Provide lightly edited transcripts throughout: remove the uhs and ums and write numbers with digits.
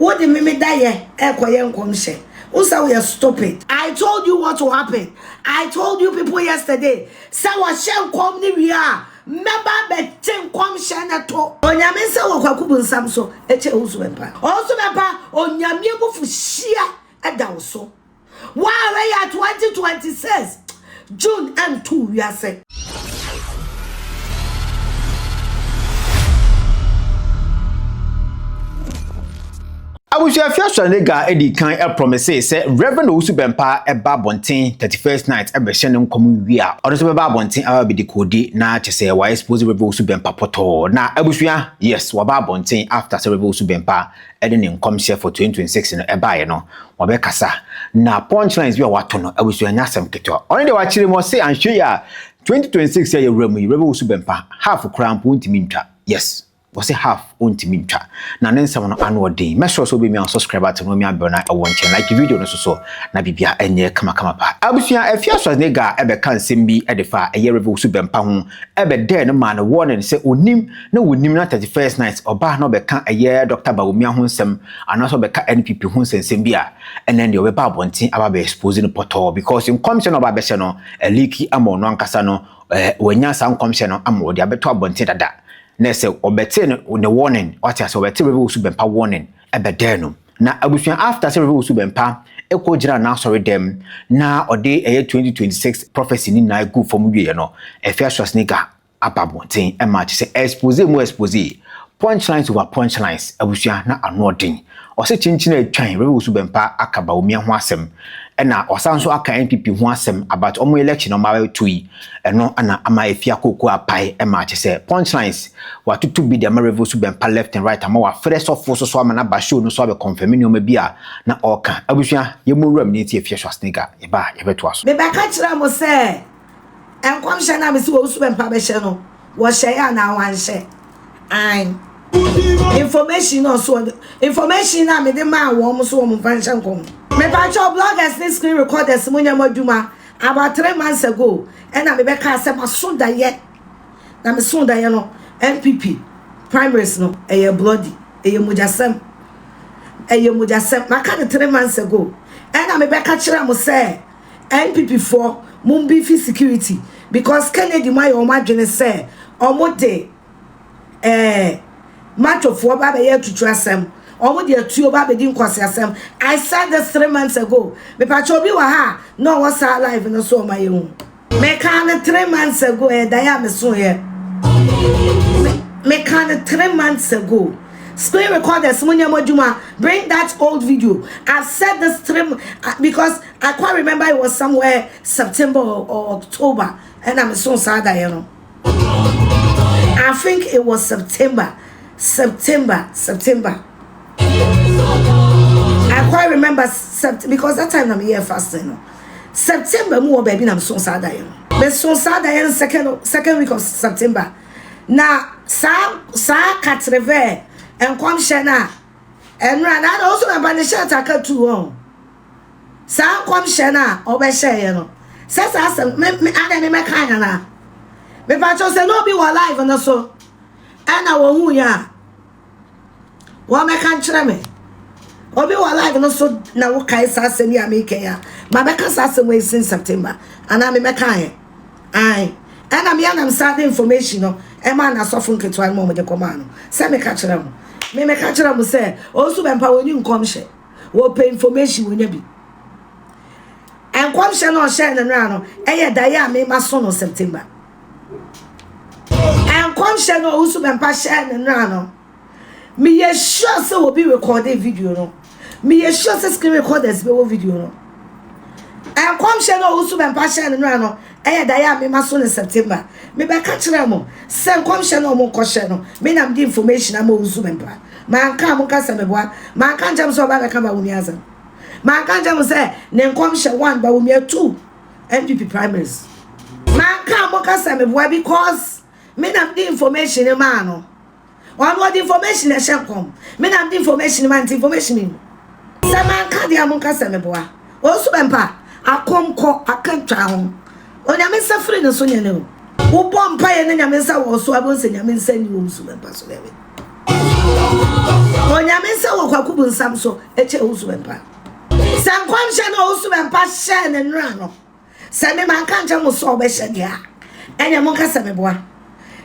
What the mimi die ekoye nkomhyɛ. Usa we are stupid. I told you what will happen. I told you people yesterday. Say what shall come ni we are. Member be ten nkomhyɛ na to. Onyame se wo kwakubu nsam so eche Owusu Bempah. Owusu Bempah onyame bufu hia eda wo so. Why we are 2026 June and 2 we are say. Owusu Afia Schwar edi kan promise say Reverend Owusu Bempah eba bonten 31st night ebe hye ne nkom wi a odo so beba bonten aba be decode na chese wa expose Reverend Owusu Bempah poto na abusua yes wa ba bonten after say Reverend Owusu Bempah edi ne nkom hye for 2026 no eba ye no wa be kasa na punchlines bi wa to no abusua nya asem keto oni de wa kire mo say anhwe ya 2026 ye Reverend Owusu Bempah half cramp untimi ntwa yes was a half untimi ntwa na nensam no ano odin mesho so be me subscriber to no me abona e won chen like video no so na bibia enye kama pa abusua Afia Schwar ebe kan nsem bi e defa e Reverend Owusu Bempah ho ebe de no man warning say onim na wonim na 31st night oba na be kan e Dr. Bawumia ho nsem anaso be ka NPP ho nsem bi a enen de obeba bontin aba be expose no poto because in commission oba be hye no a leaky amo no ankasa no wanya san commission no amo de abeto abontin dada na se obete no warning what as obete Reverend Owusu Bempah warning ebe there no na abusua after say Reverend Owusu Bempah ekojira na sorry dem na ode 2026 prophecy ni na go from wie no Afia Schwar ababonten e match say expose punchlines over punchlines abusua na anodin o se chinchina atwan Reverend Owusu Bempah akaba omia ho asem na osanso aka NPP ho asem about omo election on my tui eno ana ama Afia koko apai e match say punchlines watutu bi de Reverend Owusu Bempah left and right ama wa fresh of so ama na ba show no so be confirm ni o ma bia na oka abusua ye mo wura mi ti Afia Schwar ye ba ye beto aso me ba ka kira mo say nkomhyɛ na me si Owusu Bempah be hye no wo hye ya na wan hye an information also information na me de ma wo mo so wo mo fan hye nkom me pa cho bloggers ni screen recorders munya maduma about 3 months ago and na me be ka say masunda ye na me sunda ye no NPP primaries no bloody mujasem maka 3 months ago and na me be ka kira mo say NPP for mumbi fi security because Kennedy my o madwene say omo de macho for ba be ye tutu asem omo de atuo ba be di Nkωasia. I said this 3 months ago me pacho bi wa ha no was live no so my hu me kan 3 months ago daya me so here me kan 3 months ago screen recorders munya moduma bring that old video. I said this 3 because I can't remember it was somewhere September or October and I'm so sad I think it was September I quite remember because that time I'm here fasting. September more baby I'm so sad me so sad second week of September. Now sa katreve nkomhyɛ na enra na also na ba ne shirt akatu on sa nkomhyɛ na obɛhyɛ ye no sasa asem me ada me kan na me pa cho se no bi wa live no so ana wo hu ya wo me kan kyerɛ me obi wa live no so na wo kai sa asem ya me kan ya ma be ka sa asem we sin September ana me kan ai ana me anam sa the information no e ma na so fun ketwa mo de koma no se me ka kyerɛ mo me ka kyerɛ mo say Owusu Bempah woni nkomhyɛ wo pay information wonya bi nkomhyɛ no hye ne nra no eye da ya me ma so no September nkomhyɛ no Owusu Bempah hye ne nra no me ye sure say will be recorded video no me ye sure say screen recorders be wo video no nkomhyɛ no Owusu Bempah hye ne nra no eye da ya me ma so no September me be ka kyerɛ mo se nkomhyɛ no mo kɔhye no me nam di information am Owusu Bempah man ka mo ka se me boa man ka jam so ba be ka ba woni azam man ka jam say ne nkomhyɛ 1 ba woni 2 NPP primaries man ka mo ka se me boa because me nam di information e man no one what information e hye kom me nam di information man information ni se man ka dia mo ka se me boa Owusu Bempah akomko akantwa ho onyame safre ne so nyane o wo bompa ye ne nyame sa wo so abon se nyame nsa ni Owusu Bempah so lewe Onyame se wo kwakubu nsam so eche Owusu Bempah. Se nkomhyɛ no Owusu Bempah hyɛ ne nra no. Se me man kan kyɛ mo so obɛhyɛ dia. Enye mo kasa me boa.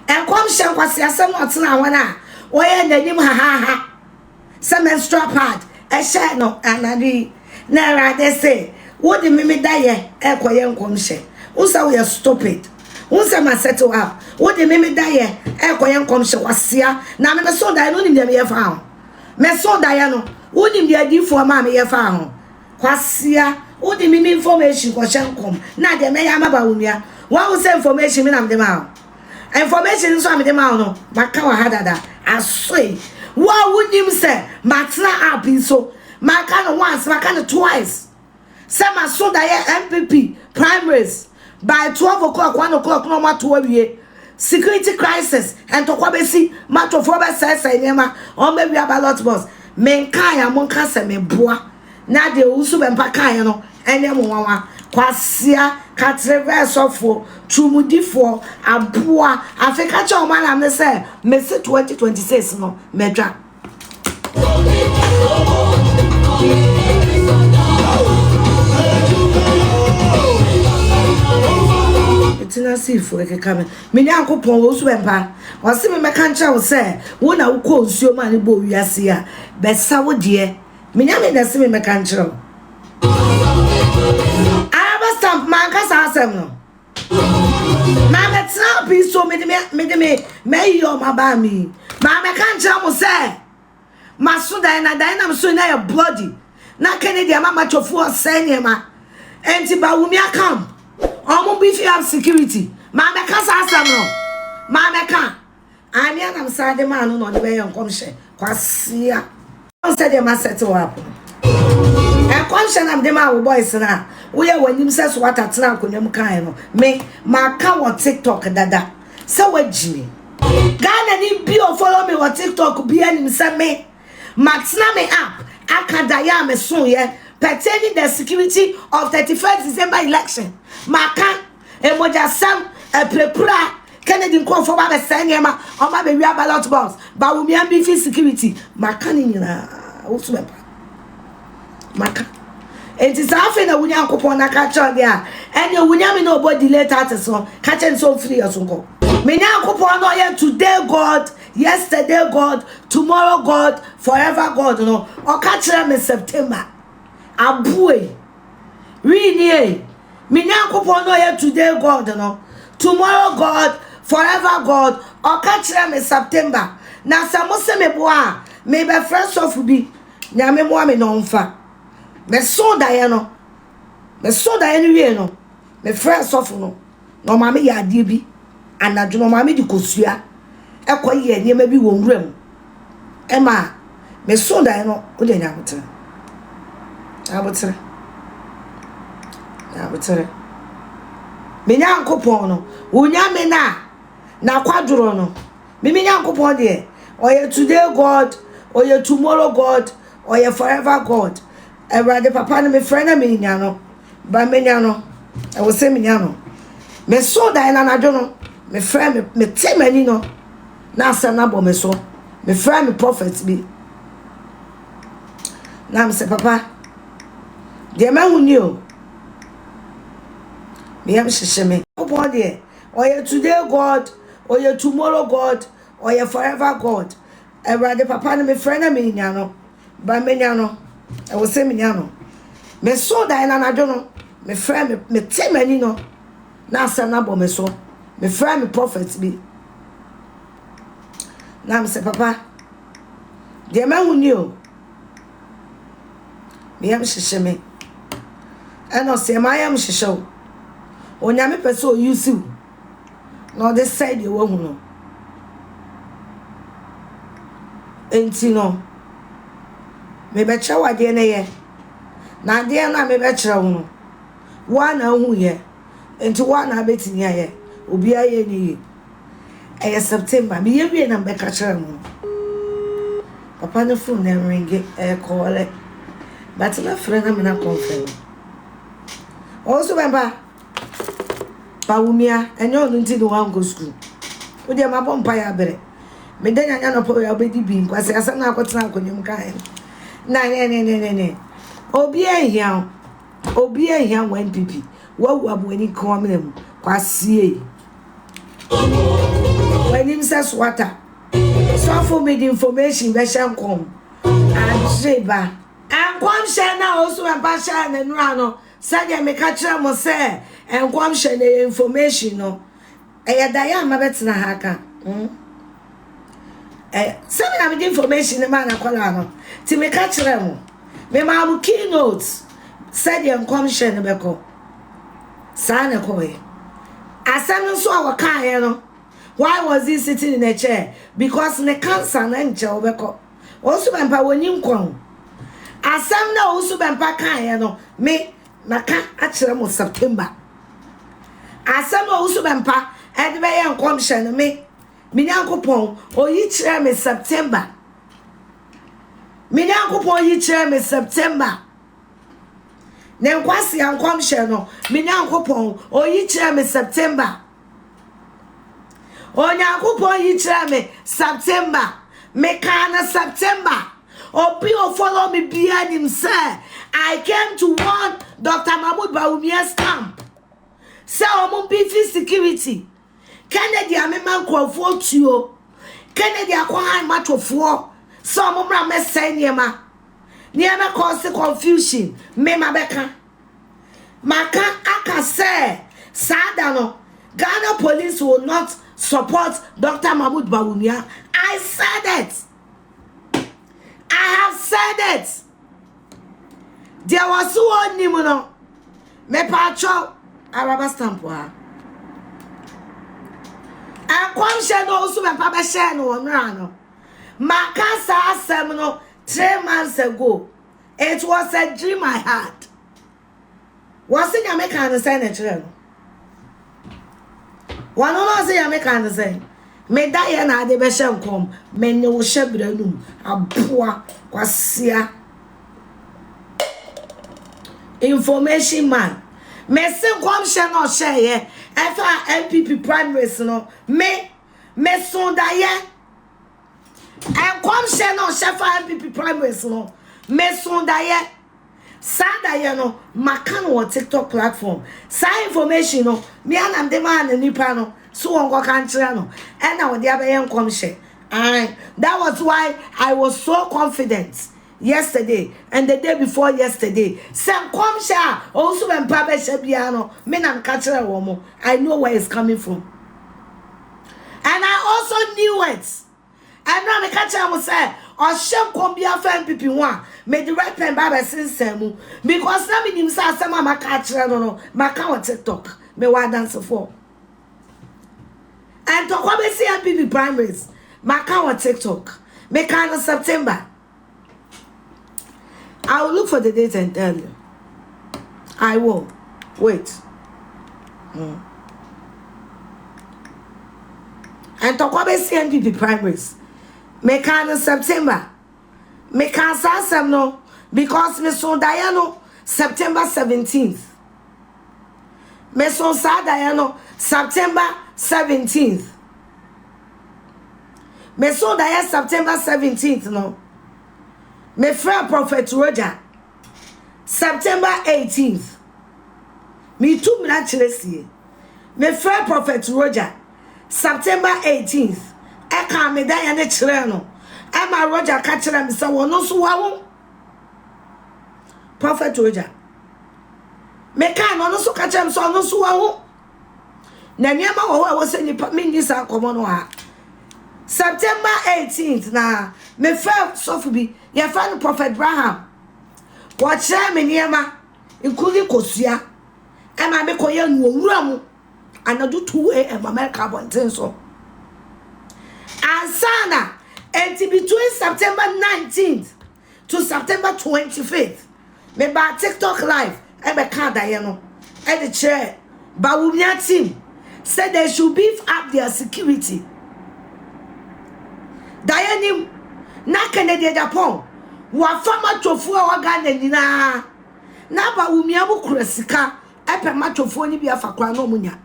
Nkɔmhyɛ Nkωasià asɛm no ɔtena awona wɔyɛ nanim ha. Se menstrual pad ɛhyɛ no anadi na Awurade se wo de mimi da ye ekoye nkɔmhyɛ. Unsa we stupid. Unsa ma settle up. Wo de mimi da ye ekoye nkɔmhyɛ Nkωasià na me so da no nim de me ye fa ho. Me so da ye no wo nim de adifo ma me ye fa ho. Nkωasià wo de mimi information ko hye nkom na de me ya maba wumia. Wa wo say information me na me de ma. Information so am de ma no maka wa hadada asoi. Wa wo nim say matna up so maka no once maka no twice. Say ma so da ye NPP primaries by 12 o'clock 1 o'clock no ma to awie. Security crisis and to kwabesi matofo be say nyema on be wi ballot box men kan ya mon kan se me boa na de Owusu Bempah kan no ene mo wanwa Nkωasià katrevesofo trumudifo aboa Africa cha o mana me say me se 2026 no medwa Tina see for a kame. Me nyankopon Owusu Bempah. Wase me meka ncha wo se wo na wo ko nsuo ma ne bo wiase a besa wo de. Me nya me na se me meka ncha. Aba stamp man ka sa asem no. Ma me tra bi so me me yo ma ba mi. Ma me ka ncha mo se ma so dan na so na your bloody. Na Kennedy ama chofu se nyema. Enti ba wumi akam. Omo be have security. Ma me ka sa asam no. Ma me ka. Ani anam sa de man no de be nkomhyɛ. Nkωasià. On said they must settle up. Nkomhyɛ nam de ma wo boys na. Wo ye wanim se so watatena akonyam kan no. Me ma ka wo TikTok dada. Se wagimi. Ghana ni bio follow me on TikTok bi anim se me. Matna me app. Akadaya me so ye. Pertaining the security of 31st December election. Maka emoja sam prepura Kennedy Nkɔfo ba be sanyema o ma be wi ballot box ba wo mi ambi fi security maka ni nyina Owusu Bempah maka enti sa afi na wunya nkopon na ka cha dia ene wunya me no body later so ka chen so free asonko me nya nkopon no ye today God yesterday God tomorrow God forever God no o ka kire me September abue really me nyankopon no ye today God no tomorrow God forever God o ka kire me September na sa mo se me boa me be fresh of bi nya me mo me no mfa me so da ye no wie no me fresh of no no ma me ya ade bi anadwo no ma me di kosua ekoye ne ma bi wo nwuram e ma me so da ye no o de nya hotel abutere me nyankopon no wonya me na kwaduro no me nyankopon de oye today God oye tomorrow God oye forever God Awurade papa no me frɛ na me nya no ba me nya no e wo se me nya no me so da na nadwo no me frɛ me temani no na asɛm na bɔ me so me frɛ me prophet bi na me se papa de ma huni o me am shisheme obo de oye today God oye tomorrow God oye forever God Awurade papa no me frɛ na me nya no ba me nya no e wo se me nya no me so da na nadwo no me frɛ me temani no na asɛm na bɔ me so me frɛ me prophet bi na me se papa de ma huni o me am shisheme eno se ma yam hyehyɛw onyame pese o yusu no de side ye wo hu no enti no me be kyewa de ne ye na de na me be kyerɛ wo no wa na hu ye enti wa na betini ye obi aye ni ye September me ye wie na be ka kyerɛ mo papa no phone na ringe call but na frɛ na me na confirm Owusu Bempah ba wumia enyo no nti no wan go school wo de ma bompa ya bere me denya nya no po ya obedi bi Nkωasia asem na akotena akonyum kan na ne obi ehia wo NPP wawu aboni komene mu Nkωasia when him says water so for me the information be shen kom ajeba nkomhyɛ na Owusu Bempah share na nura no said me ka kire mo say nkomhyɛ na information no eyadaya ma betina ha ka some of the information the man akola no ti me ka kire mo me ma bu keynotes said the nkomhyɛ no beko sa na koye asem so awaka here no why was he sitting in a chair because the cancer na nche obeko Owusu Bempah woni nkon asem na Owusu Bempah kan here no me maka akire mo September asem Owusu Bempah ede be ye nkomhyɛ no me nyankopon oyi kire me September nyankopon yi kire me September ne Nkωasia nkomhyɛ no nyankopon oyi kire me September onyankopon yi kire me September me kana September obi o follow me behind him say I came to warn Dr. Mahmoud Bawumia's camp say omo beefy security Kennedy amema nkrofo tuo Kennedy akwan matofo so omo bra mesen yema niema cause confusion me mabeka maka aka say sada no Ghana police will not support Dr. Mahmoud Bawumia. I said it. I have said it. There was one nimuno. Me pacho araba stamp wa. Nkωasia no Owusu Bempah be share no onra no. Makasa asem no 3 months ago. It was a dream I had. Was in your make understand it. One no say make understand. Me da ye na de be hye nkom. Me ne wo hye branum. Aboa Nkωasia. Information man. Me se nkomhyɛ no hye ye. Efa NPP primaries no. Me son da ye. Nkωasia no hye fa NPP primaries no. Me son da ye. Sada ye no makan on TikTok platform. Sa information no me anam de man nipa no so ongo kan kire no and na wode abaye nkomhyɛ. That was why I was so confident yesterday and the day before yesterday. Some nkomhyɛ Owusu Bempah be hye bia no me nam ka kire wo mo. I know where it's coming from. And I also knew it. And now me ka kire mo say Oshem kombia fa NPP one me the right pen baba sinsemu because na me nim say asema maka kire no maka on TikTok me wa dance for and to come see NPP primaries maka on TikTok me can September. I will look for the date and tell you. I will wait. And to come see NPP primaries me can September. Me can say no because me son Diano September 17th. Me son Diano September 17th. Me son Diano September 17th no. Me friend Prophet Roger September 18th. Me too me actually me friend Prophet Roger September 18th. E ka me da ya ne kire no e ma Roger ka kire me se wono so wawo Prophet Roger me ka no so ka kire me se wono so wawo na niema wo wo se nipa me ni sa komo no ha September 18th na me fa sofu bi ya fa no Prophet Abraham wo kire me niema Nkωasia e ma me koye nu owura mu anadu 2 am America bonten so Ansana, and between September 19th to September 25th, me ba TikTok live, and be card and the chair, Bawumia team said they should beef up their security. Diane, na Kennedy Japan, wa fama tofu wa Ghana nina, na Bawumia bu kresika, epe ma tofu ni bi afakwa no munya.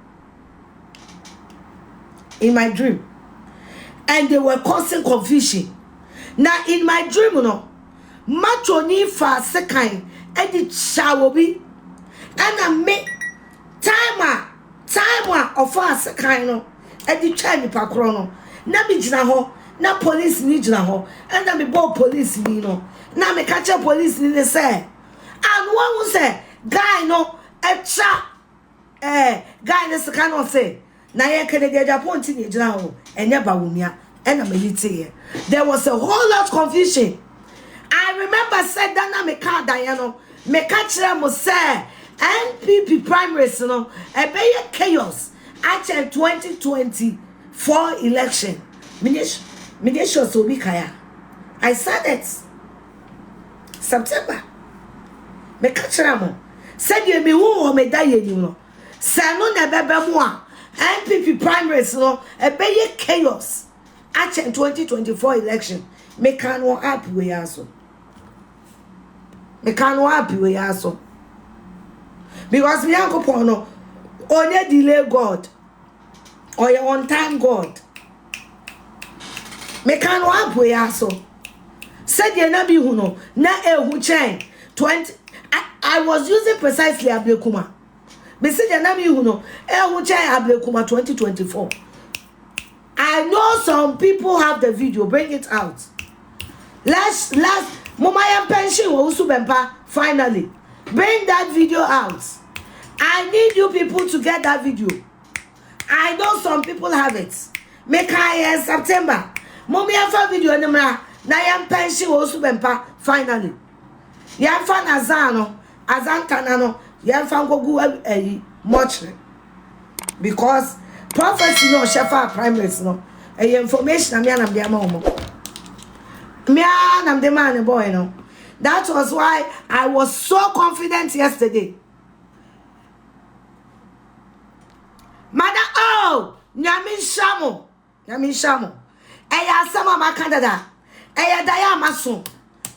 In my dream. and they were causing confusion. Now in my dream, matoni fa second edit shawobi, and I make time of a second edit chani pakrono. Na mi jina ho, na police ni jina ho, and na mi bo police ni no. Na me catch police ni say, and one will say, guy no, extra, guy ne second no say, na ye kene de Japan ti ni jina ho, enye ba wumia, and I'm here. There was a whole lot of confusion. I remember said that na me ka Diana, me catch them say, NPP primaries no, e be chaos at 2024 election. Minister so be kaya. I said it. September. Me catch them. Said you me who me die you know. Say no na bebe mo. NPP primaries no, e be chaos at 2024 election. Me can no happy we also. Me can no happy we also. Because me uncle no only delay God or your on time God. Me can no happy we also. Said you na be who no na who chain 20. I was using precisely Ablekuma. Me said you na be who no who chain Ablekuma 2024. I know some people have the video. Bring it out. Last Mama pension Owusu Bempah finally. Bring that video out. I need you people to get that video. I know some people have it. Make I September. Mommy have video na pension Owusu Bempah finally. Yan fan azano, azantanano, yan fan go much. Because Prophecy no shefa primaries no. Information me anam de amaomo. Me anam de man boy no. That was why I was so confident yesterday. Mother, oh, Nyami Shamo. Eya sama makandada. Eya daya masun.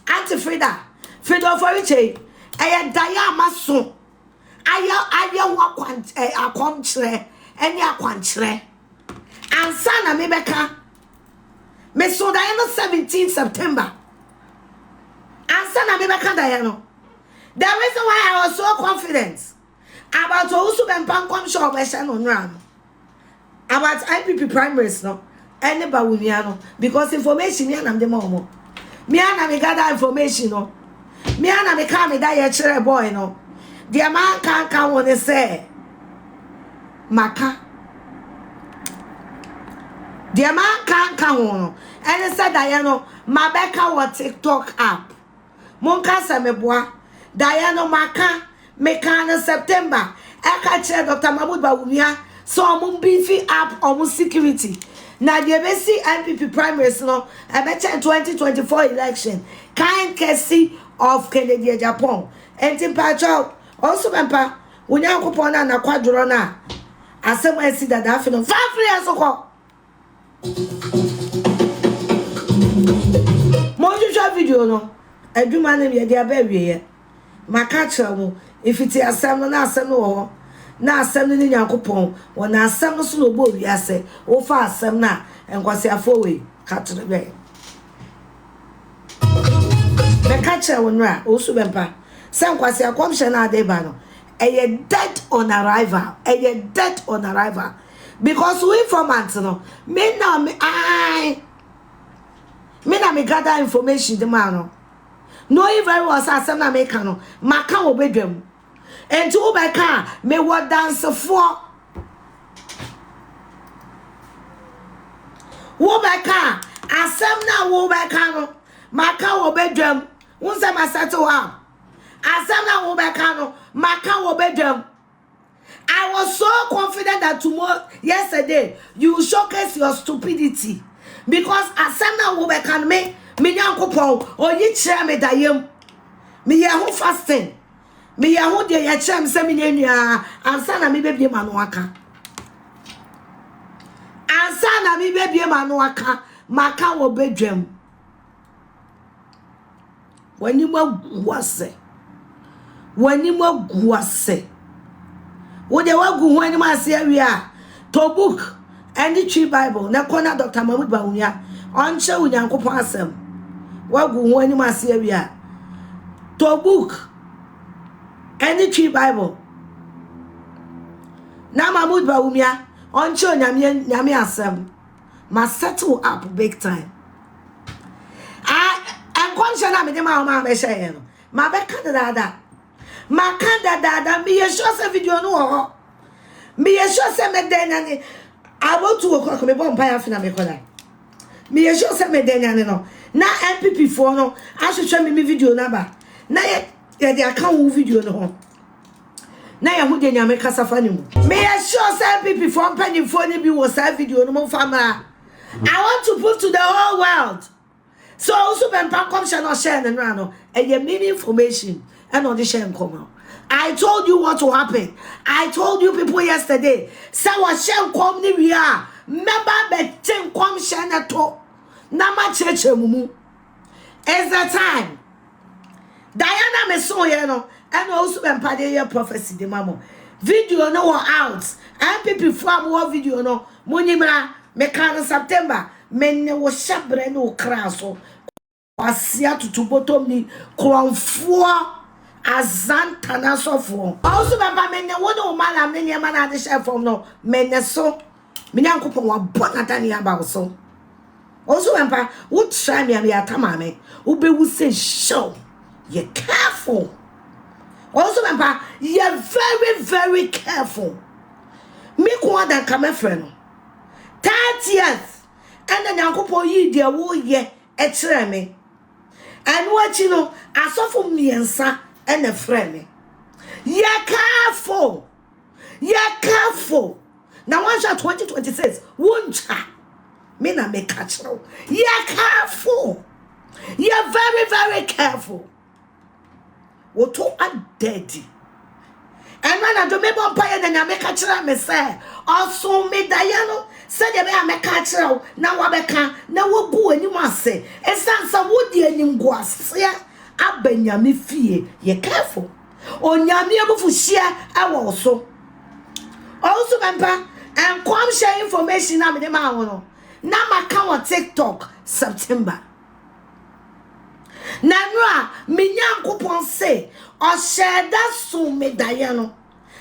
Auntie Frida. Frida Foriche. Eya daya masun. Aya wakwant akontre. Eni akwantre. Ansa na me beka. Me so da 17 September. Ansa na me beka da no. The reason why I was so confident about Owusu Bempah come show on ram. About NPP primaries no. Anybody with me no. Because information me na me mo. Me na me gather information no. Me na me come da ye chere boy no. The man can one say Maka. The man can one. And he said Diana, Mabeka wa TikTok app. Monka Sameboa. Diana Maka. Mekana September. Eka chair Dr. Mahmoud Bawumia. So beefy app almost security. Now the basic NPP primaries no. I bet in 2024 election. Nkωasia of Canada Japan. And in Pacho. Also Bempah. Unya kupona na kwadro na. Asem esi that afi no. Fa free asoko. Monjuja video no. Adwuma na me dia ba wiye. Maka kira mo. If it asem no na asem no ho. Na asem no ni Nyankopon. Wona asem no so no bo wi ase. Wo fa asem na Nkωasia we ka kira be. Be ka kira wo no a Owusu Bempah. Se Nkωasia komhye na ade ba no. Dead on arrival. Dead on arrival. Because we informant no. Me na me gather information the man no. No very well asem na me ka no. Maka obedwam. Enti wo be ka me wo dance for. Wo be ka asem na wo be ka no. Maka obedwam. Won say ma settle up. Asem na wo be ka no. Maka obedwam. I was so confident that tomorrow, yesterday, you showcase your stupidity. Because asem na wo be ka no me Nyankopon oyi kire me dayem. Me ye ho fasting. Me ye ho de ye kire me se me nua ansa na me bebie ma no aka. Ansa na me bebie ma no aka. Maka obedwam. Wani maguase. Wani maguase. Wo de wagu wani ma se awia to book any tree Bible na kona Dr. Mahmoud Bawumia onche unyankopon asem wagu ho ani masia wi to book any tree Bible na Mahmoud Bawumia onche nyame asem must settle up big time. Nkωasia na me de ma be share no ma be kadada ma kadada me sure say video no ho me sure say me den ani about to work me bon pa afina me kola me sure say me den ani no na NPP for no ahwehwe me video na ba na ye de aka wo video no ho na ye hu de nyame kasa fa ni mu me sure say NPP for panyin for ni bi wo sa video no mo famara. I want to prove to the whole world. So Owusu Bempah come shall not share and run and you mean information and on the share and come out. I told you what will happen. I told you people yesterday. So what shall come ni we are. Remember the come share na to. Nama cheche mumu. It's the time. Diana me so you know. And Owusu Bempah dey prophecy the mamo. Video no out. And people from what video no. Munimra me can September. Men wo shabre no kraso Nkωasià tutu bottom ni kronfo azanta na sofo Owusu Bempah men wo no mala men ye mana de share from no men so me nyankopon wa bona dani aba so Owusu Bempah wo try me atama me wo be wu say show you careful Owusu Bempah you very very careful me ko adan ka me friend 30th and then Nyankopon yi de wo ye e kire me and wachi no asofo miensa and a friend ye careful now one shot 2026 woncha me na me catch you ye careful ye very very careful wo to a daddy and when I do me bon paye na nyame ka kire me say also me dayano said you be catch na wabeka na wobu anim ase esansa wodi anim Nkωasià abanyame fie ye careful onyame abufu hia awo so Owusu Bempah and come share information na me de ma wo no na maka on TikTok September na nra me nyankopon say o share that so me dayano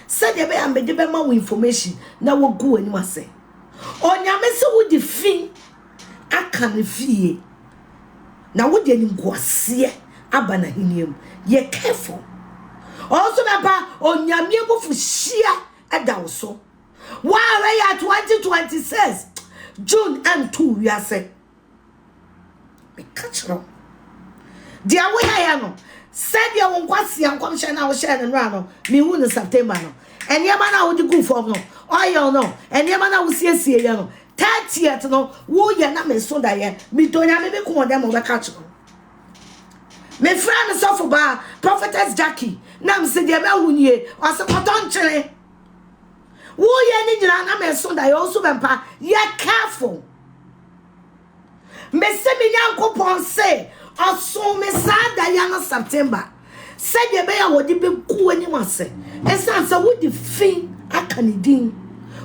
said you be de be ma wo information na wogu anim ase onyame se wo di fin aka ne fie na wo di Nkωasià aba na hiniam ye careful Owusu Bempah onyame abufu hia eda so wa ya 2026 June and 2 we are say me catch no dia wo ya no said ya Nkωasià nkomhyɛ na wo share no no me hu no September no enema na wo di go form no oil no enema na wo siesie ya no 30th no wo ye na me so da ye me donya me be ko dem wo be catch no me friend so for ba prophetess Jackie na me se dia be hunie o se koton kire wo ye ni nyina na me so da ye Owusu Bempah ye careful me se me nyankopon se oso me sa da ya no September se dia be ya wo di be ku ani mase esansa wo di fin akanidin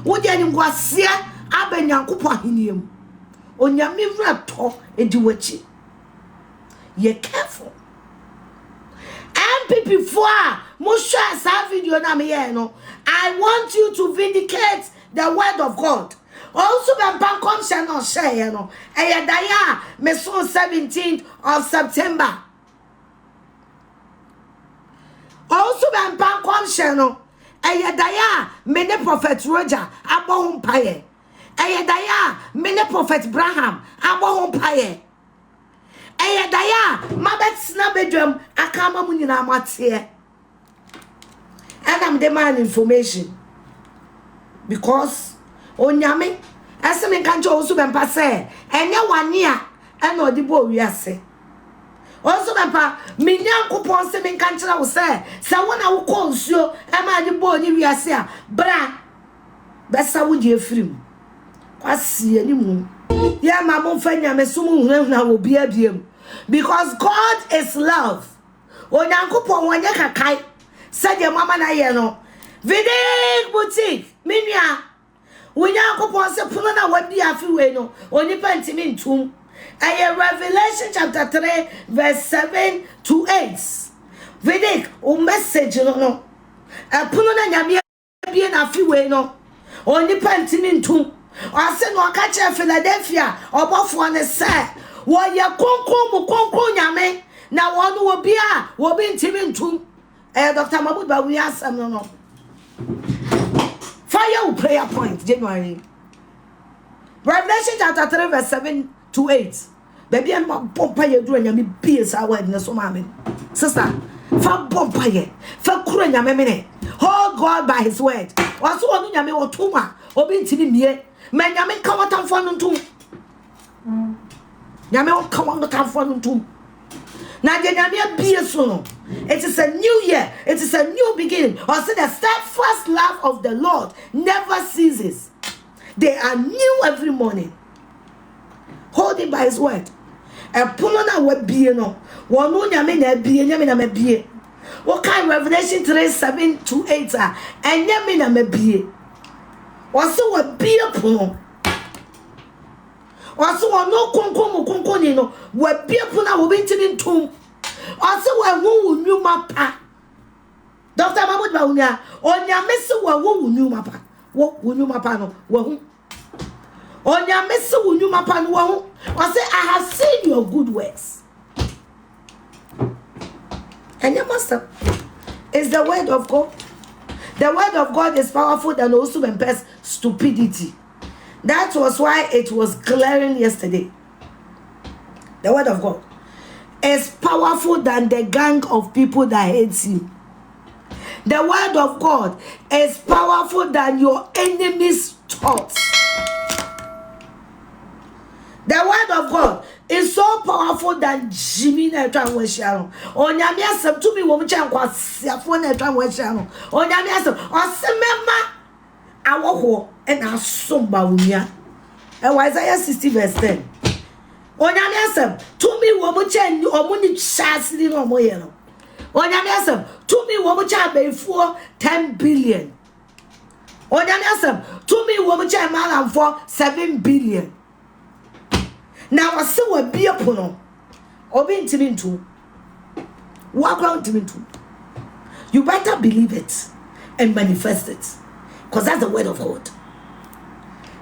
wo di Nkωasià abenyankopon ahiniam onyame vrato edi wachi ye careful NPP for mo share sa video na me ye no I want you to vindicate the word of God Owusu Bempah come share no share no daya me so 17th of September Owusu Bempah come share no daya me ne prophet Roger abo mpaye daya me ne prophet Abraham abo mpaye daya mabet na bedwam akama mu nyina amatie and I'm demanding information because onyame aseme kan cho Owusu Bempah say enye wane a na odibo wiase Owusu Bempah me nyankopon se me kan kira wo say wona wo konsuo e ma de bo ni wiase a bra besa wo di efrim kwasi ani mu ya ma mo fa nyame sumu hunahuna wo bia biem because God is love onyankopon wonye kakai said your mama na ye no vidik boutique minua Unyankopon se puno na wadi afiwe no onipa ntimi ntum. Revelation chapter 3 verse 7 to 8. Vedic o message no. Puno na nyame bie na afiwe no onipa ntimi ntum. Ase no aka che Philadelphia obofo ne se wo ye konkron nyame na wonu wo bia wo bi ntimi ntum. Dr. Mahmoud Bawumia asem no. Fire prayer point January. Revelation chapter 3 verse 7 to 8. Baby and my bompa ye do nyame bie sa word na so mame. Sister, fa bompa ye. Fa kuro nyame mene. Hold God by his word. Waso onu nyame otuma obi ntimi mie. Me nyame ka watamfo no ntum. Nyame ka watamfo no ntum. Na de nyame bie so no. It is a new year. It is a new beginning. Or say the steadfast love of the Lord never ceases. They are new every morning. Hold him by his word. Puno na we bie no. Wonu nyame na bie, nyame na me bie. What kind Revelation 3 7 to 8 and nyame na me bie. Waso we bie puno. Waso no konko ni no. We bie puno wo bintimi ntum. Waso we hu nyuma pa. Dr. Mahmoud Bawumia, onyame se we hu nyuma pa. Wo nyuma pa no. We hu. Onyame se hu nyuma pa no we hu. I say, I have seen your good works. And your master is the word of God. The word of God is powerful than Owusu Bempah's stupidity. That was why it was glaring yesterday. The word of God is powerful than the gang of people that hates you. The word of God is powerful than your enemy's thoughts. The word of God is so powerful than Jimmy na etwa nwehia. Onyame asem to me wo mcha Nkωasia fo na etwa nwehia. Onyame asem osemema awoho e na asomba wumia. Isaiah 60 verse 10. Onyame asem to me wo mcha omuni chance ni no moye no. Onyame asem to me wo mcha befuo 10 billion. Onyame asem to me wo mcha malamfo 7 billion. Now I say we be pono. Obi ntimi ntu. Wakwa ntimi ntu. You better believe it and manifest it. Because that's the word of God.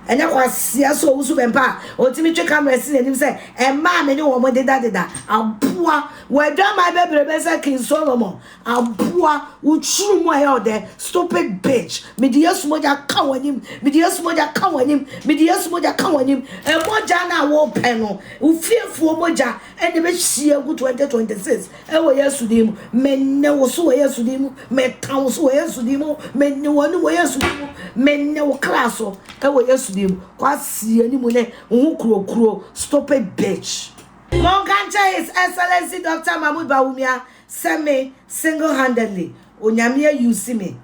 And Nkωasia so Owusu Bempah otimi twe camera si anim say e ma me ne wo mo deda aboa we dwa my baby be say King Solomon aboa uchuru mo ayo de stupid bitch me de yesu moja ka wanim me de yesu moja ka wanim me de yesu moja ka wanim e moja na wo pe no ufiefuo moja e de be hia gu 2026 e wo yesu dim me ne wo so wo yesu dim me tan so wo yesu dim me ne wo ni wo yesu dim me ne wo class o e wo yesu Nkωasia ni mu ne hu kuro stupid bitch. Mongancha His Excellency Dr. Mahmoud Bawumia send me single-handedly onyame use me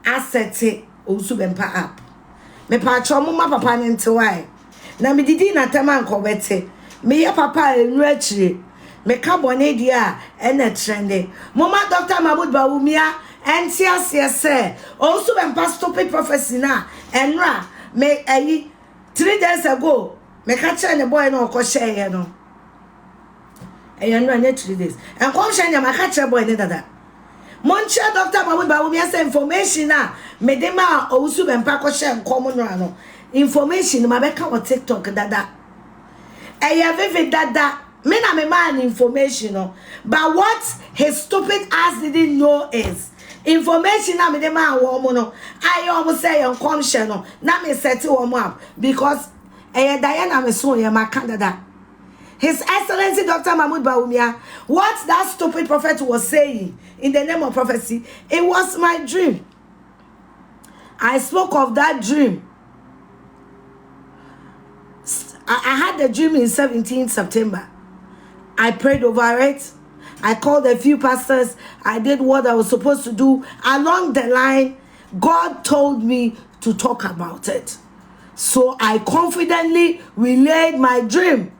asset Owusu Bempah app. Me pacho mo ma papa ne ntewai na me didi na tema nkobete me ye papa enu akire me ka bone dia e na trende mo ma Dr. Mahmoud Bawumia entiasie se Owusu Bempah stupid prophecy na enra me 3 days ago me catch the boy no ko share no no 3 days and come share my catch boy ne dada moncha Dr. Mahmoud Bawumia say information na me de ma Owusu Bempah ko share nkom no information ma be ka on TikTok dada vivid dada me na me man information no but what his stupid ass didn't know is information na me de ma wo mo no I almost say nkomhyɛ no na me set wo mo up because Diana me so ye ma candidate His Excellency Dr. Mahmoud Bawumia, what that stupid prophet was saying in the name of prophecy, it was my dream. I spoke of that dream. I had the dream in 17th September. I prayed over it. I called a few pastors. I did what I was supposed to do. Along the line, God told me to talk about it. So I confidently relayed my dream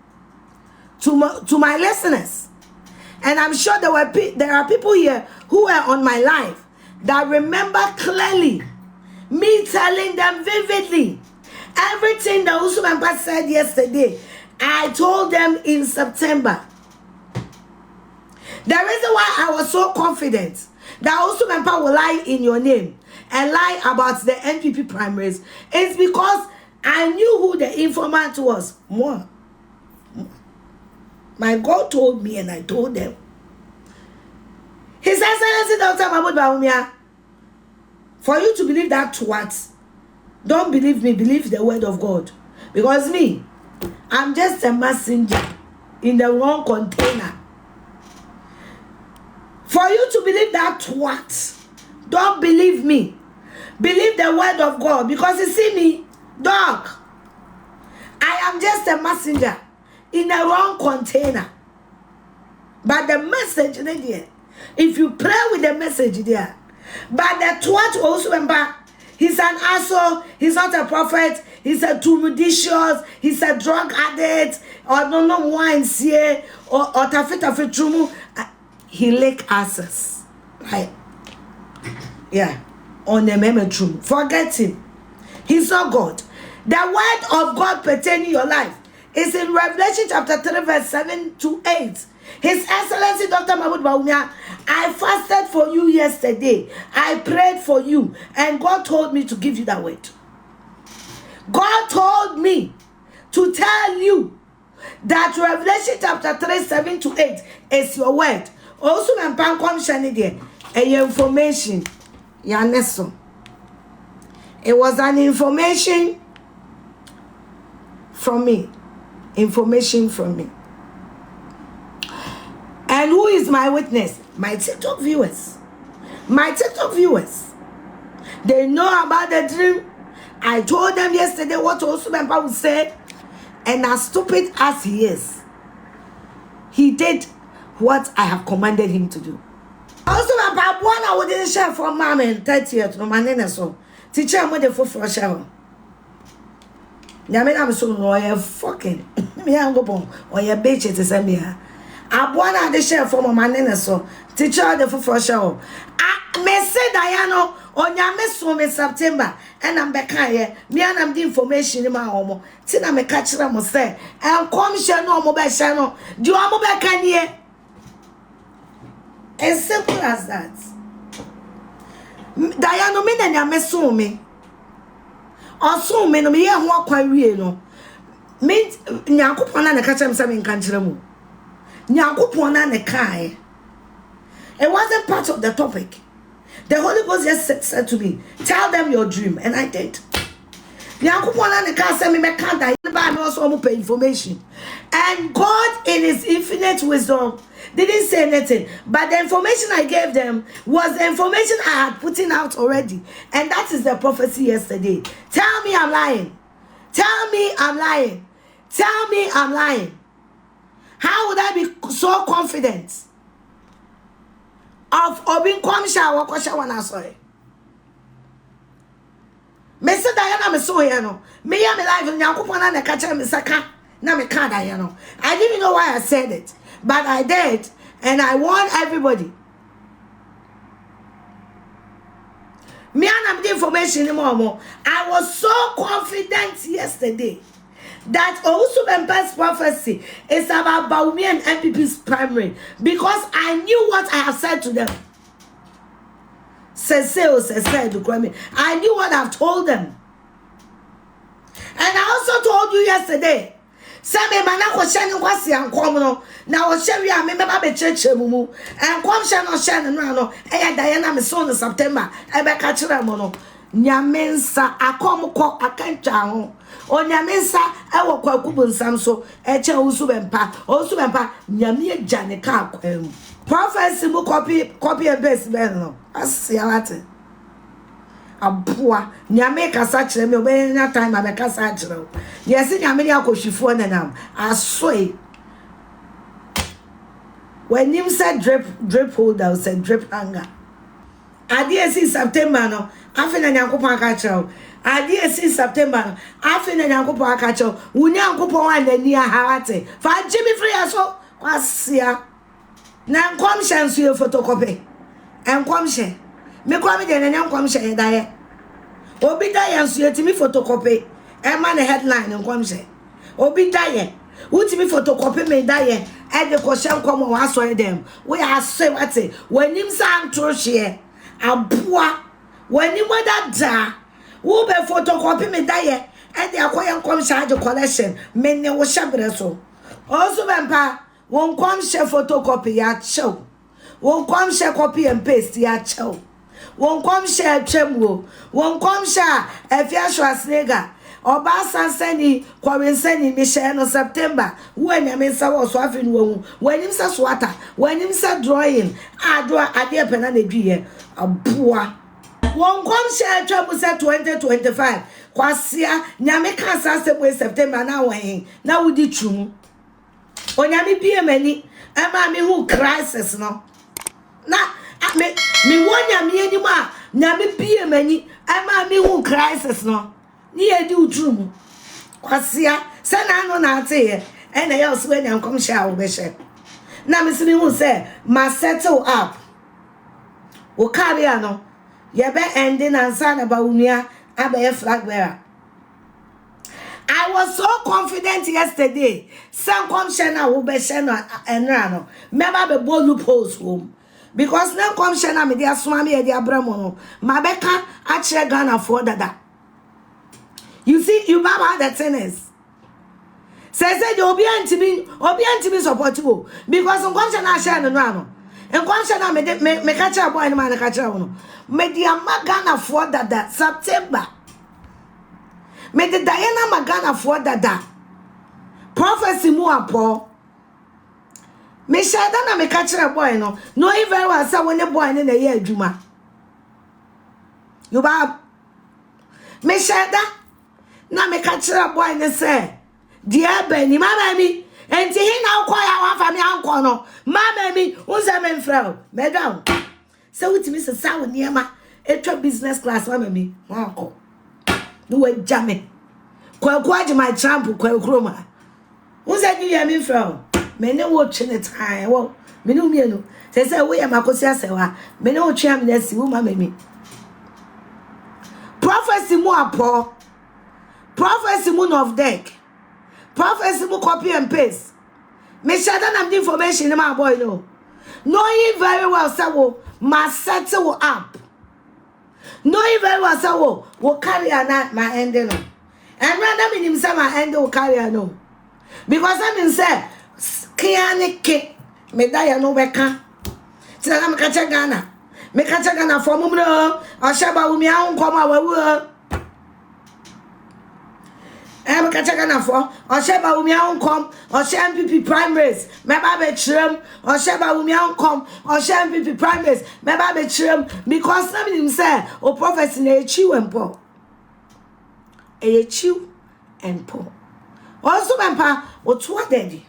to my listeners. And I'm sure there are people here who are on my live that remember clearly me telling them vividly Everything that Owusu Bempah said yesterday, I told them in September. The reason why I was so confident that Owusu Bempah will lie in your name and lie about the NPP primaries is because I knew who the informant was. More. My God told me and I told them. His Excellency Dr. Mahmoud Bawumia, for you to believe that what? Don't believe me, believe the word of God. Because me, I'm just a messenger in the wrong container. For you to believe that what? Don't believe me. Believe the word of God. Because you see me, dog, I am just a messenger in the wrong container. But the message there, if you pray with the message there, but the what Owusu Bempah, he's an asshole, he's not a prophet, he's a tumudicious, he's a drug addict, or no wine here, or tafi trumu. He lick asses. Right? Yeah. On the meme trumu. Forget him. He's not God. The word of God pertaining your life is in Revelation chapter 3 verse 7 to 8. His Excellency Dr. Mahmoud Bawumia, I fasted for you yesterday. I prayed for you. And God told me to give you that word. God told me to tell you that Revelation chapter 3, 7 to 8 is your word. Also, when Pan comes there, information. Yaneso. It was an information from me. Information from me. And who is my witness? My TikTok viewers. My TikTok viewers. They know about the dream. I told them yesterday what Owusu Bempah would say. And as stupid as he is, he did what I have commanded him to do. Owusu Bempah, one I wouldn't share for mom and 30th. No man, so teacher, I'm with the full for shower. I'm so no, fucking me. I'm going or your bitch to send me her. I want to share for my man, so teacher, the full for shower. I say Diana on your miss in September, and I'm back here. Me and I'm the information in my home. Tina me catch them say, and come share no mobile channel. Do you want mobile can here? As simple as that. Diana, me and your miss me. Also, me no me here walk quite real no. Me Nyankopon na catch them in Kanchiramu. Nyankopon na kai. It wasn't part of the topic. The Holy Ghost just said to me, tell them your dream. And I did. Nyankopon na kai say me can't die. I also pay information. And God in his infinite wisdom didn't say anything. But the information I gave them was the information I had put in out already. And that is the prophecy yesterday. Tell me I'm lying. Tell me I'm lying. Tell me I'm lying. How would I be so confident of being nkomhyɛ or kwasha one sorry? Me say Diana me so here no. Me ya me live Nyankopon na ka kire me saka na me ka Diana. I didn't know why I said it, but I did, and I warned everybody. Me and I'm the information anymore. I was so confident yesterday that Owusu Bempah's prophecy is about Bawumia and NPP's primary because I knew what I have said to them. I knew what I've told them. And I also told you yesterday. Some man Nkωasià no. Now I share you me be church mumu. And nkomhyɛ no share no. Diana me so in September. E be ka kire mo no. Nyamensa akomko akantwa ho. Onyamensa e wo kwaku bunsam so e che Owusu Bempah. Owusu Bempah nyame agya ne ka akwam. Prophecy mu copy and paste ben no. Asialate. Abua nyame kasa kire me obenya time am kasa kire. Yes nyame ya akohwifo nanam. Asoi. When him said drip holder, said drip hanger. Adi si September no. Afina Nyankopon aka kire. Adi si September no. Afina Nyankopon aka kire. Wo Nyankopon anani ahawate. Fa Jimmy free aso. Kwasia. Na nkomhyɛ nso ye photocopy. Nkomhyɛ. Me kwa me de na nkomhyɛ daye. Obi daye nso ye timi photocopy. man the headline nkomhyɛ obi daye utimi photocopy me daye e de ko hye nkom wa so dem we ase wate wanim sa antro hye aboa wanim da wo be photocopy me daye e de akoye nkomhyɛ age collection me ne wo hyebre so Owusu Bempah won nkomhyɛ photocopy ya chew won nkomhyɛ copy and paste ya chew won nkomhyɛ atwam won nkomhyɛ Afia Schwar Oba sansani kwawensani Michelle no September when ya mensa wo so afi no when him sa swata when him sa drawing adwa ade pena na dwie aboa won nkomhyɛ atwam se 2025 Nkωasià nyame ka sase bo September na wen na wudi twum onyame bie mani ema me hu crisis no na me wonya me anim a nyame bie mani ema me hu crisis no ni edi utrum Nkωasià se na no na ate ye e na ye so anya nkomhyɛ a wo be hye na me se me hu se ma settle up wo career no ye be ending ansa na ba unua abe flag bearer. I was so confident yesterday. Some nkomhyɛ na wo be hye no enra no meba be bolu post home because na nkomhyɛ na me dia soma me ye dia bramo no ma be ka a kire Ghana for dada. You see, you baba the tennis. Say you obi antimi support you because nkomhyɛ na share no no. Nkωasià na me ka kire boy no ma na ka kire wo no. Me dia Ghana for dada September. Me de Diana Magana for dada. Prophecy mu apo. Me shada na me ka kire boy no. No even well say when the boy na ye adwuma. You ba me shada na me ka kire boy ne say dia ba ni mama mi enti hi na ukoya wa fa mi anko no mama mi unza me mfra me down. So wutimi se sawo niema etwa business class mama mi anko. No we jame kwaji my tramp kwakroma unza di ya me mfra me ne wo twe ne time wo me ne umienu se we ya makosi asewa me ne wo twe am na si wo mama mi prophecy mu apo prophecy mu of deck prophecy mu copy and paste me shada na the information in my boy no knowing very well say wo ma settle up knowing very well say wo carry na my end no and rather me say my end wo carry no because I mean say kiane ke me da ya no beka tira na me ka che Ghana for mu no o shaba wo mi an koma wawu me ka che Ghana for o shaba wo mi an kom o she NPP primaries me ba be chirem o shaba wo mi an kom o she NPP primaries me ba be chirem because na me say o prophet na echi wempo echi and po Owusu Bempah o to daddy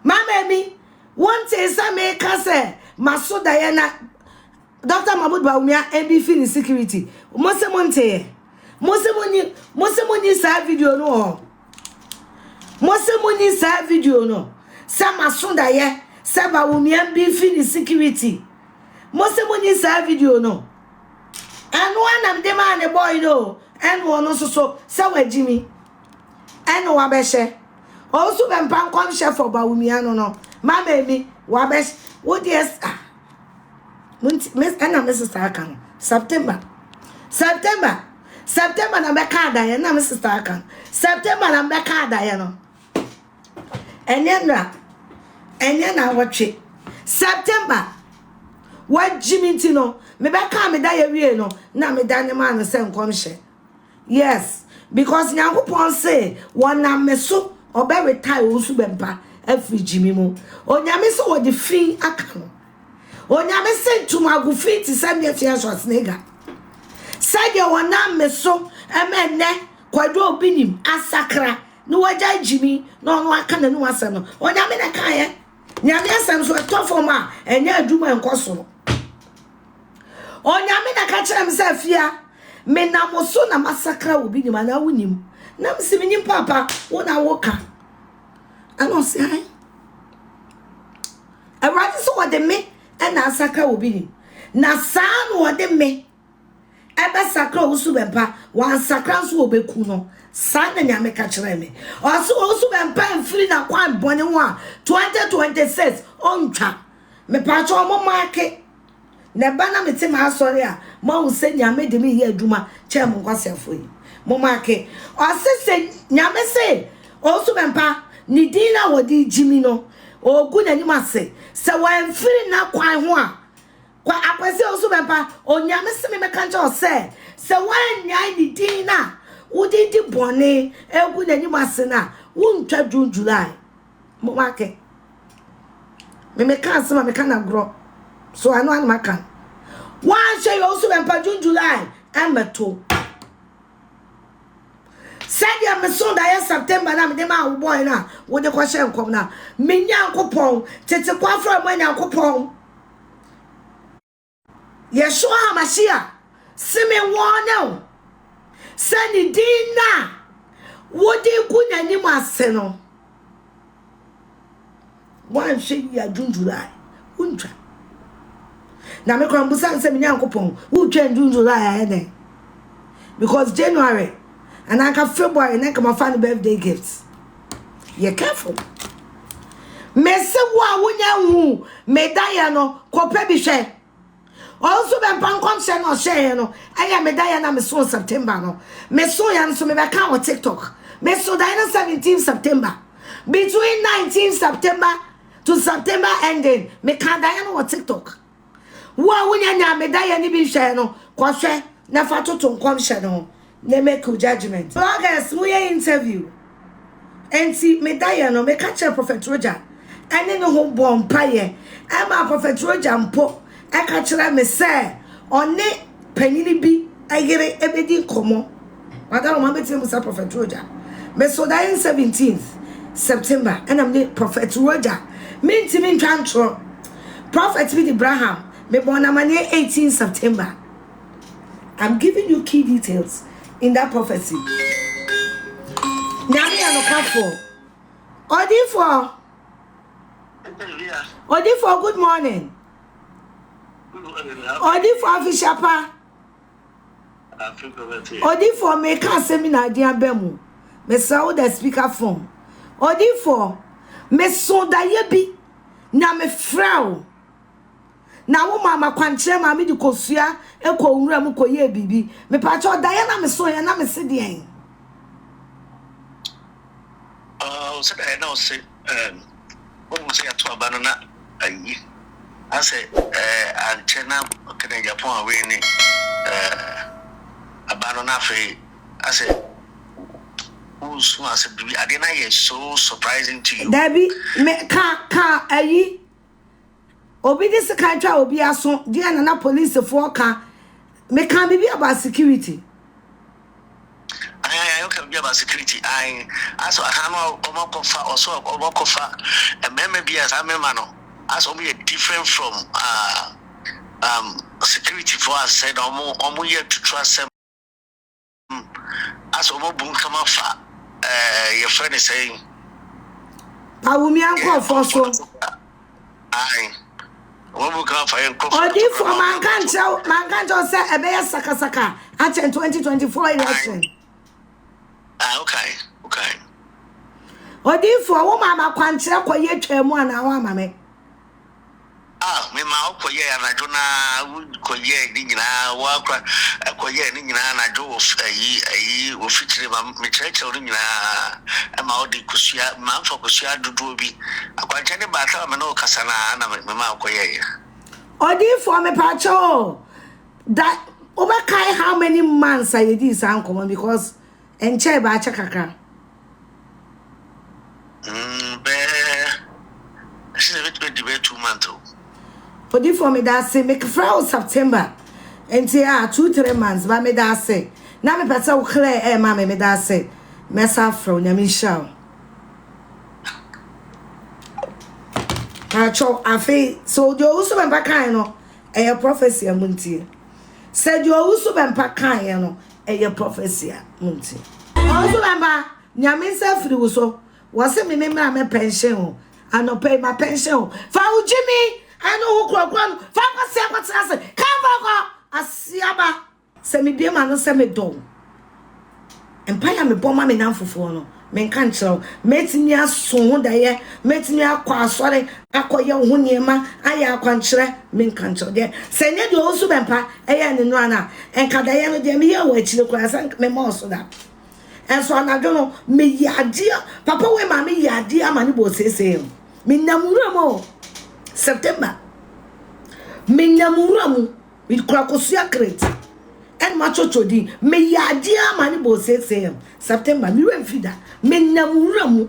mama mi one day say me ka say maso Diana Dr. Mahmoud Baumia NPP in security Mosemonte Mosemoni sa video no Mosemoni sa video no sa maso da ye sa Baumia NPP in security Mosemoni sa video no and one am the man the boy no and one so sa wa Jimmy and wa be hye Owusu Bempah nkomhyɛ for Baumia no mama mi wa be what yes Mrs. Akan September na be ka da ye na Mrs. Akan September na be ka da ye no enye na watwe September what Jimmy Tino me be ka me da ye wie no na me da ne man se nkomhyɛ yes because Nyankopon say wona me so obe retire Owusu Bempah afri Jimmy mu onyame so wo de fin aka no onyame se tumagu fit send me Afia Schwar said you wona me so emene kwado obinim asakra no wagya Jimmy no aka na no asem no onyame na kan ye nyame asem so to form a enya aduma enkoso no onyame na ka kire me se Afia me na moso na masakra obinim na wonim na msibinim papa wona woka ano se ai awadi so wode me na asaka obinim na saa no wode me ebe sakra Owusu Bempah wan sakra so obeku no sa na nyame ka kire me oso Owusu Bempah mfiri na kwan bone ho a 2026 ontwa me pa cho mo maake na ba na mete ma asori a ma wo se nyame de me ye aduma che mo Nkωasià yi mo maake se nyame se Owusu Bempah ni dina wodi jimi no ogu na nyima se wan mfiri na kwan ho a kwa akwese Owusu Bempah onyame se me kancha o se wan nyai ni dina wodi di bone egu na nyima se na wuntwa June July mo maake me kan se ma me kan agro so anu anu maka wan she Owusu Bempah June July emeto said ya me so da ya September na me de ma wo boy na wo de ko hye nkom na me Nyankopon tete kwa fra mo Nyankopon Yeshua HaMashiach sime wona sani dina wo de ku na ni ase no wan she ya June July untwa na me kwa mbusa nse me Nyankopon wo twa June July aye because January and I can February and I can find birthday gifts. You're careful. Mese wa wunya hu medaya no kope bi hwe. Owusu Bempah nkomhyɛ no hye no aya medaya na me so September no. Me so ya no so me be kan on TikTok. Me so da na 17 September. Between 19 September to September ending me kan da no on TikTok. Wa wunya nya medaya ni bi hwe no ko hwe na fa toto nkomhyɛ no. They make a judgment. August, we interview. And see, me die no me catch a Prophet Roger. And then no home born pie. I'm a Prophet Roger and po. I catch me say on ne penny be. I get it everything come. Madam, I'm between Mr. Prophet Roger. Me so die 17th September. And I'm the Prophet Roger. Mean to me control. Prophet with Abraham. Me born on 18th September. I'm giving you key details in that prophecy. Nyame anokafo. Odifo, good morning. Odifo afishapa. Odifo make a seminar dia bemu. Me saw the speaker phone. Odifo me so da yebi na me frau. Na wo mama kwankyere mama di kosua ekọ nwura mu koye bibi me pa cho da ya na me so ya na me se den so da na o se o mo se ya to aba no na ayi ase anchena kene Japan awe ni aba no na fe ase so ase bibi ade na ye so surprising to you Debbie me ka ayi obi this country obi aso dia na police for ka me can be about security I can be about security I aso ahano omokofa also omokofa ememe bi as amemano aso be different from security for us said omo here to trust them aso omo bun kama fa your friend is saying awumi anko for so Odi for mankancho say ebe saka at 2024 election. Okay. Odi for wo mama kwankyere koye twemu ana wa mama. Me ma koye anajo na koye ni nyina wa kwa koye ni nyina anajo ayi ofitire ma me cheche ori nyina e ma odi kusua ma fa kusua dudu obi akwankyere ne ba ta me no kasa na me ma koye Odi for me pacho that overkai how many months are you san common because enche ba cha kakra be she be 2 months. Odi for me that say make from September enti 2-3 months ba me that say na me pesa wo clear ma me that say mesa from nyame shaw Pacho afi so the Owusu Bempah kan no e prophecy amuntie said the Owusu Bempah kan no e prophecy amuntie Owusu Bempah nyame se firi wo so wo se me memra me pension o anope ma pension o fa wo jimi ano wo krokron fa kwase akwatase ka fa ko asiaba se se me bia ma no se me do empire me boma me namfofo no me kan kire metimi aso ho daye metimi akwa asore akoye ho niema aya akwankire me kan kire de se ne de Owusu Bempah eye ne no ana enka daye no de me ye wo akire kura san me mo so da enso anadwo no me yadia papa we ma me yadia ma ne bo sese me namura mo September me namura mo me kura kosia crate and macho di me yadia ma ne bo sese September me remfida me namura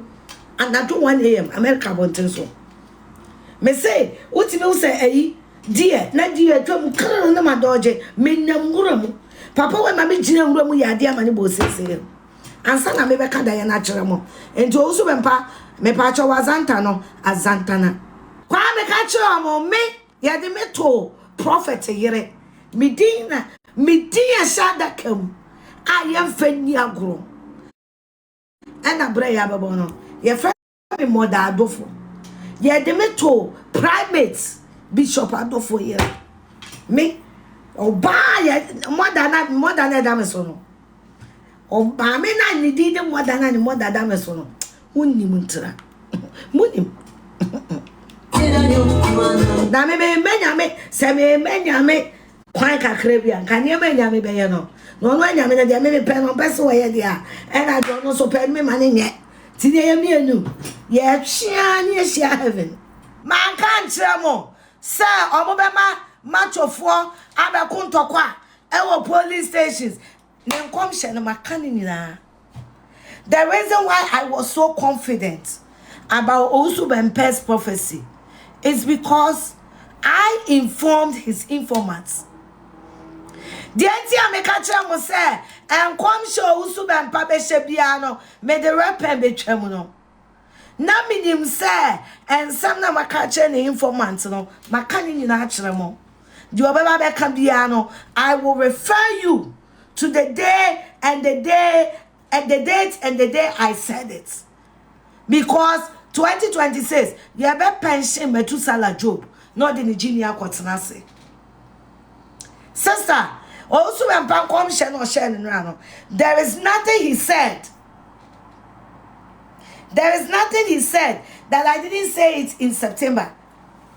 anadwo 1 AM America bonten so me say utimi wo say ayi die na die atwam kran na madoje me namura papa we ma me gina wura mu yadia ma ne bo sese ansa na me be ka da ye na kire mo enti Owusu Bempah me pa cho wazanta no azantana kwa me ka kire mo me ye de me to prophet yere medina shada kam ayem fani agro ena bre ya babo no ye fa me moda adofo ye de me to private bishop adofo yere me oba ye moda na da me so no oba me na ni di de moda na ni moda da me so no unnim ntra munim na me nyame se me nyame kwan kakra bia kan ye me nyame be ye no no nyame na de me pe no be so ye dia e na do no so pe me ma ne nye ti de ye me anu ye twia ni ye heaven man kan kire mo se omo be ma chofo abeku ntokwa e wo police stations ne nkomhyɛ no makani nyina. The reason why I was so confident about Owusu Bempah's prophecy is because I informed his informants. The idea me catch mo say nkomhyɛ Owusu Bempah be hye no me the rapper be twam no na minim say ensam na makache ne informant no makani nyina akere mo the obeba be ka bia no I will refer you to the day and the day and the date and the day I said it. Because 2026, you have a pension Metusala Job, not in the Virginia Quatanase. Sister, also when Pankom Shen or Shen Rano, there is nothing he said. There is nothing he said that I didn't say it in September.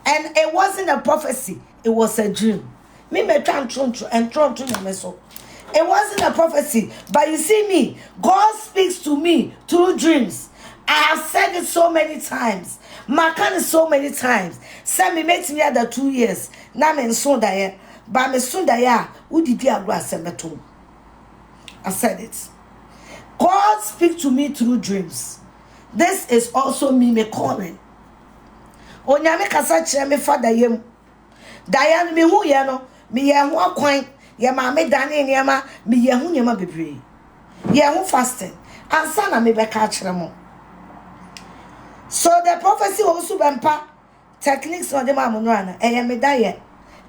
And it wasn't a prophecy, it was a dream. Me me and it wasn't a prophecy, but you see me, God speaks to me through dreams. I have said it so many times. Makan so many times. Send me met me other 2 years. Now me so there, but me so there. Who did you agree to? I said it. God speaks to me through dreams. This is also me calling. Onyame kasa kire me father yem. Diane me hu ye no, me ye hu akwan. Ye ma me dane niema me ye hu niema bebre ye hu fasting ansa na me be ka kire mo. So the prophecy of Owusu Bempah techniques on the mamunwana eye me da ye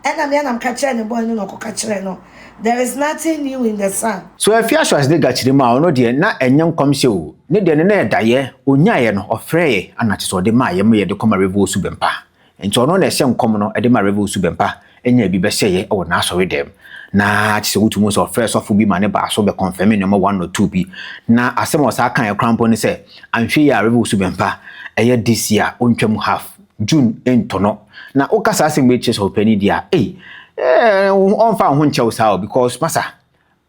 ena me na ka kire ne boy no ko ka kire no there is nothing new in the sun. So Afia Schwar de ga kire ma ono de na enye nkomhyɛ o ne de ne na da ye onyaye no ofreye anati so de ma ye me de koma Owusu Bempah enti ono na ehye nkom no de ma Owusu Bempah enya bi be hyeye o na asɔre dem na ti se wutumu so first of bi ma ne ba so be confirm number 1 or 2 bi na asem o sa kan e krampo ne se anhwe ya Owusu Bempah eye this year ontwam half June entono na o kasa asem be chese opani dia on fa ho nche sa because masa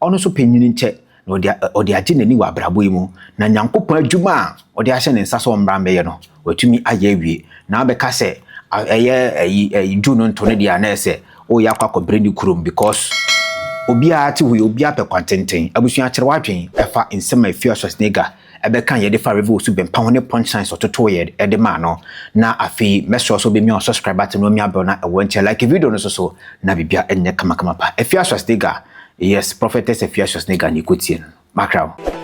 ono so panyini nche na odi age nani wa brabo yi mu na nyankopon adwuma odi ahye ne nsa so mbra mbe ye no watumi aye awie na be ka se eye June entono dia na ese o ya kwa brand kurom because obia ti hu obia pe kwantenten abusua kire wadwen efa nsema Afia Schwar ebe kan ye de fa Owusu Bempah ho ne punchlines ototo ye de ma no na afi meso so be mi on subscribe button no mi abel na e wonche like video no so na bibia enye kama pa Afia Schwar yes prophetess Afia Schwar ni kotien makraw.